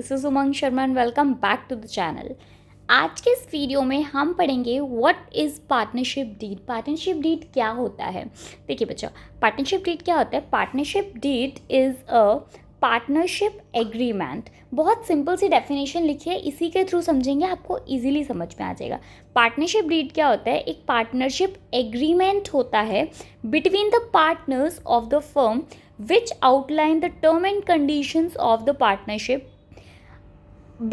This is Umang Sharma and welcome back to the channel. आज के इस वीडियो में हम पढ़ेंगे what is partnership deed. Partnership deed क्या होता है? देखिए बच्चों, पार्टनरशिप डीड क्या होता है? Partnership deed is a partnership agreement. बहुत सिंपल सी डेफिनेशन लिखी है, इसी के थ्रू समझेंगे, आपको इजीली समझ में आ जाएगा। पार्टनरशिप डीड क्या होता है? एक पार्टनरशिप एग्रीमेंट होता है between the partners of the firm which outline the term and conditions of the partnership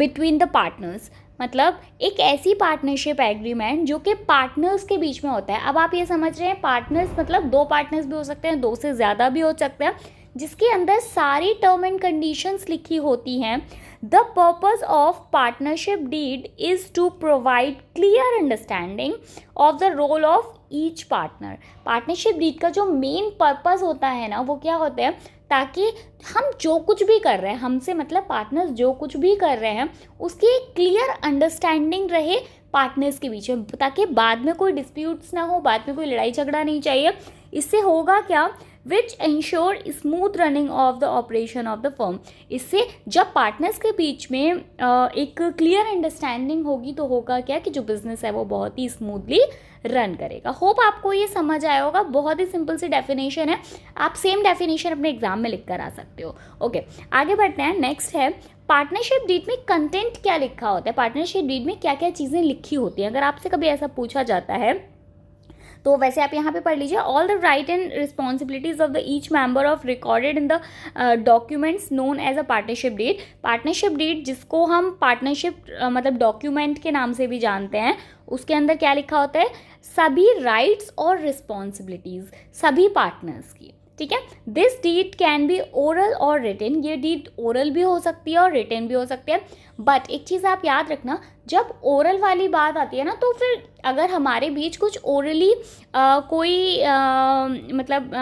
between the partners। मतलब एक ऐसी पार्टनरशिप एग्रीमेंट जो कि पार्टनर्स के बीच में होता है। अब आप ये समझ रहे हैं, पार्टनर्स मतलब दो पार्टनर्स भी हो सकते हैं, दो से ज़्यादा भी हो सकते हैं, जिसके अंदर सारी टर्म एंड कंडीशंस लिखी होती हैं। The purpose of partnership deed is to provide clear understanding of the role of each partner. Partnership deed का जो मेन पर्पज़ होता है ना, वो क्या होता है? ताकि हम जो कुछ भी कर रहे हैं, हमसे मतलब पार्टनर्स जो कुछ भी कर रहे हैं, उसकी एक क्लियर अंडरस्टैंडिंग रहे पार्टनर्स के बीच में, ताकि बाद में कोई डिस्प्यूट्स ना हो, बाद में कोई लड़ाई झगड़ा नहीं चाहिए। इससे होगा क्या? Which ensure smooth running of the operation of the firm. इससे जब पार्टनर्स के बीच में एक क्लियर अंडरस्टैंडिंग होगी तो होगा क्या कि जो बिजनेस है वो बहुत ही स्मूथली रन करेगा। होप आपको ये समझ आया होगा। बहुत ही सिंपल सी डेफिनेशन है, आप सेम डेफिनेशन अपने एग्जाम में लिख कर आ सकते हो। ओके, आगे बढ़ते हैं। नेक्स्ट है पार्टनरशिप डीड में कंटेंट क्या लिखा होता है? पार्टनरशिप डीड में क्या क्या चीज़ें लिखी होती हैं? अगर आपसे कभी ऐसा पूछा जाता है तो वैसे आप यहाँ पे पढ़ लीजिए, all the right and responsibilities of the each member of recorded in the documents known as a partnership deed. Partnership deed जिसको हम पार्टनरशिप मतलब डॉक्यूमेंट के नाम से भी जानते हैं, उसके अंदर क्या लिखा होता है? सभी राइट्स और रिस्पॉन्सिबिलिटीज सभी पार्टनर्स की। ठीक है, this deed can be oral और रिटन। ये डीड ओरल भी हो सकती है और रिटन भी हो सकती है। बट एक चीज़ आप याद रखना, जब ओरल वाली बात आती है ना, तो फिर अगर हमारे बीच कुछ ओरली कोई मतलब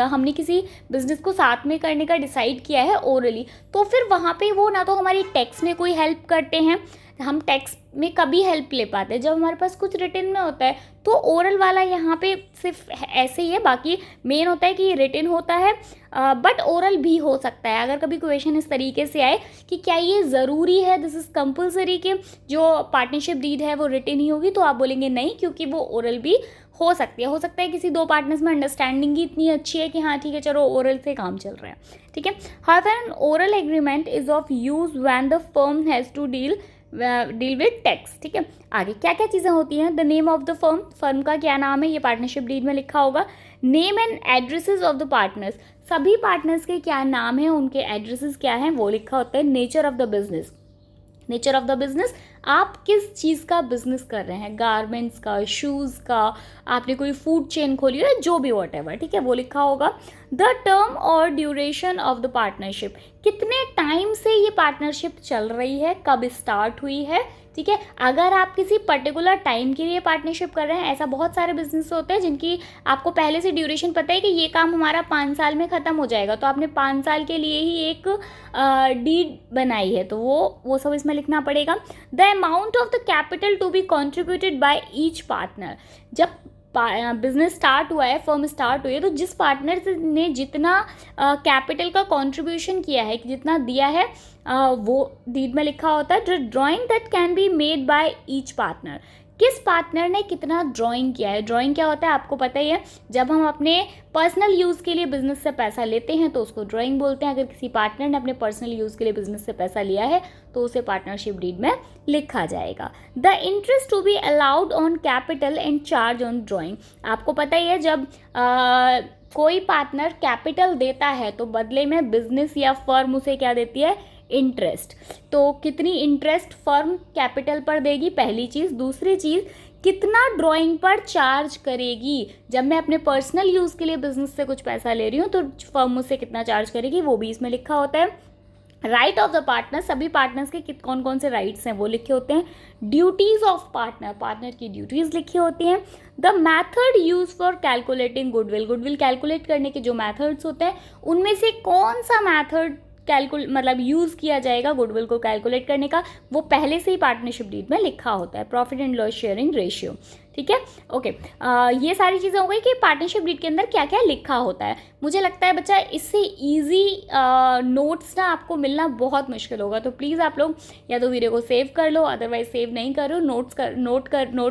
हमने किसी बिजनेस को साथ में करने का डिसाइड किया है ओरली, तो फिर वहाँ पे वो ना तो हमारी टैक्स में कोई हेल्प करते हैं, हम टैक्स में कभी हेल्प ले पाते हैं। जब हमारे पास कुछ रिटन में होता है तो ओरल वाला यहाँ पे सिर्फ ऐसे ही है, बाकी मेन होता है कि ये रिटन होता है, बट ओरल भी हो सकता है। अगर कभी क्वेश्चन इस तरीके से आए कि क्या ये ज़रूरी है, दिस इज़ कंपलसरी कि जो पार्टनरशिप डीड है वो रिटन ही होगी, तो आप बोलेंगे नहीं, क्योंकि वो ओरल भी हो सकती है। हो सकता है किसी दो पार्टनर्स में अंडरस्टैंडिंग ही इतनी अच्छी है कि हाँ ठीक है चलो ओरल से काम चल रहा है। ठीक है, however an oral agreement is of use when the firm has to deal with tax. ठीक है, आगे क्या क्या चीज़ें होती हैं? The name of the firm, firm का क्या नाम है, ये पार्टनरशिप डीड में लिखा होगा। Name and addresses of the partners, सभी पार्टनर्स के क्या नाम है, उनके एड्रेसेस क्या हैं, वो लिखा होता है। Nature of the business, nature of the business, आप किस चीज़ का बिजनेस कर रहे हैं, गारमेंट्स का, शूज़ का, आपने कोई फूड चेन खोली है, जो भी व्हाटएवर, ठीक है, वो लिखा होगा। द टर्म और ड्यूरेशन ऑफ द पार्टनरशिप, कितने टाइम से ये पार्टनरशिप चल रही है, कब स्टार्ट हुई है। ठीक है, अगर आप किसी पर्टिकुलर टाइम के लिए पार्टनरशिप कर रहे हैं, ऐसा बहुत सारे बिजनेस होते हैं जिनकी आपको पहले से ड्यूरेशन पता है कि ये काम हमारा 5 साल में ख़त्म हो जाएगा, तो आपने 5 साल के लिए ही एक डीड बनाई है, तो वो सब इसमें लिखना पड़ेगा। The amount of the capital to be contributed by each partner, जब बिजनेस स्टार्ट हुआ है, फर्म स्टार्ट हुई है, तो जिस पार्टनर ने जितना कैपिटल का कंट्रीब्यूशन किया है, जितना दिया है, वो डीड में लिखा होता है। Drawing that can be made by each partner, किस पार्टनर ने कितना ड्राइंग किया है। ड्राइंग क्या होता है आपको पता ही है, जब हम अपने पर्सनल यूज़ के लिए बिजनेस से पैसा लेते हैं तो उसको ड्राइंग बोलते हैं। अगर किसी पार्टनर ने अपने पर्सनल यूज़ के लिए बिजनेस से पैसा लिया है तो उसे पार्टनरशिप डीड में लिखा जाएगा। The interest to be allowed on capital and charge on drawing, आपको पता ही है जब कोई पार्टनर कैपिटल देता है तो बदले में बिजनेस या फर्म उसे क्या देती है? इंटरेस्ट। तो कितनी इंटरेस्ट फर्म कैपिटल पर देगी, पहली चीज़। दूसरी चीज़, कितना ड्राइंग पर चार्ज करेगी। जब मैं अपने पर्सनल यूज़ के लिए बिजनेस से कुछ पैसा ले रही हूँ तो फर्म मुझसे कितना चार्ज करेगी, वो भी इसमें लिखा होता है। राइट ऑफ द पार्टनर, सभी पार्टनर्स के कौन कौन से राइट्स हैं वो लिखे होते हैं। ड्यूटीज ऑफ पार्टनर, पार्टनर की ड्यूटीज लिखी होती हैं। The method use for calculating goodwill, goodwill calculate करने के जो मैथड्स होते हैं उनमें से कौन सा मैथड मतलब यूज़ किया जाएगा गुडविल को कैलकुलेट करने का, वो पहले से ही पार्टनरशिप डीड में लिखा होता है, profit and loss sharing ratio. ठीक है, ओके। ये सारी चीज़ें हो गई कि पार्टनरशिप डीड के अंदर क्या क्या लिखा होता है। मुझे लगता है बच्चा इससे ईजी नोट्स ना आपको मिलना बहुत मुश्किल होगा, तो प्लीज़ आप लोग या तो वीडियो को सेव कर लो, अदरवाइज सेव नहीं कर रहे हो, नोट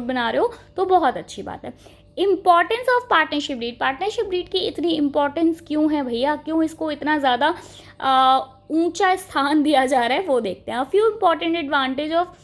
बना रहे हो तो बहुत अच्छी बात है। इम्पॉर्टेंस ऑफ पार्टनरशिप डीड की इतनी इम्पॉर्टेंस क्यों है भैया, क्यों इसको इतना ज़्यादा ऊंचा स्थान दिया जा रहा है, वो देखते हैं। Few important advantage of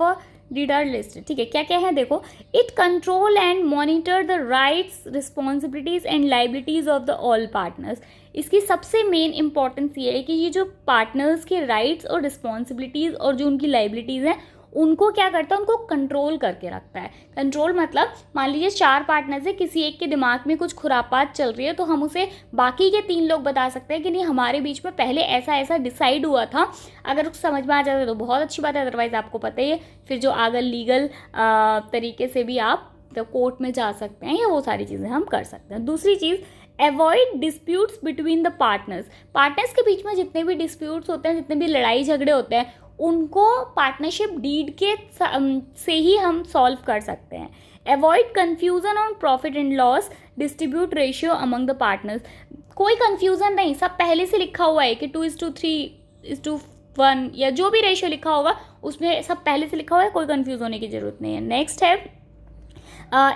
a deed are listed. ठीक है, क्या क्या है देखो। It control and monitor the rights, responsibilities and liabilities of the all partners. इसकी सबसे मेन इंपॉर्टेंस ये है कि ये जो पार्टनर्स के राइट्स और रिस्पॉन्सिबिलिटीज़ और जो उनकी लाइबिलिटीज़ हैं उनको क्या करता है, उनको कंट्रोल करके रखता है। कंट्रोल मतलब मान लीजिए 4 पार्टनर्स है, किसी एक के दिमाग में कुछ खुरापात चल रही है तो हम उसे बाकी के 3 लोग बता सकते हैं कि नहीं हमारे बीच में पहले ऐसा ऐसा डिसाइड हुआ था। अगर उसको समझ में आ जाता है तो बहुत अच्छी बात है, अदरवाइज आपको पता ही है फिर जो आगे लीगल तरीके से भी आप तो कोर्ट में जा सकते हैं, या वो सारी चीज़ें हम कर सकते हैं। दूसरी चीज़, avoid disputes between the partners के बीच में जितने भी डिस्प्यूट्स होते हैं, जितने भी लड़ाई झगड़े होते हैं, उनको पार्टनरशिप डीड के से ही हम सॉल्व कर सकते हैं। Avoid confusion on profit and loss distribute ratio among the partners. कोई कन्फ्यूजन नहीं, सब पहले से लिखा हुआ है कि 2:3:1 या जो भी रेशियो लिखा होगा उसमें सब पहले से लिखा हुआ है, कोई कन्फ्यूज होने की जरूरत नहीं है। नेक्स्ट है,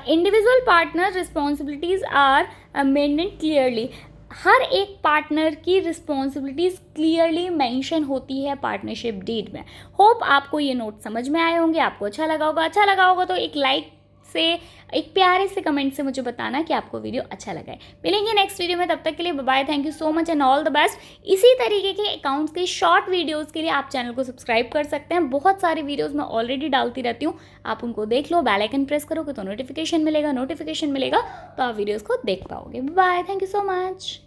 individual partner responsibilities are maintain clearly. हर एक पार्टनर की रिस्पॉन्सिबिलिटीज़ क्लियरली मेंशन होती है पार्टनरशिप डीड में। होप आपको ये नोट समझ में आए होंगे, आपको अच्छा लगा होगा तो एक लाइक से, एक प्यारे से कमेंट से मुझे बताना कि आपको वीडियो अच्छा लगा है। मिलेंगे नेक्स्ट वीडियो में, तब तक के लिए bye bye, thank you so much and all the best. इसी तरीके के अकाउंट्स के शॉर्ट वीडियोस के लिए आप चैनल को सब्सक्राइब कर सकते हैं। बहुत सारे वीडियोस मैं ऑलरेडी डालती रहती हूँ, आप उनको देख लो, बेल आइकन प्रेस करोगे तो नोटिफिकेशन मिलेगा तो आप वीडियोज़ को देख पाओगे। Bye, thank you so much.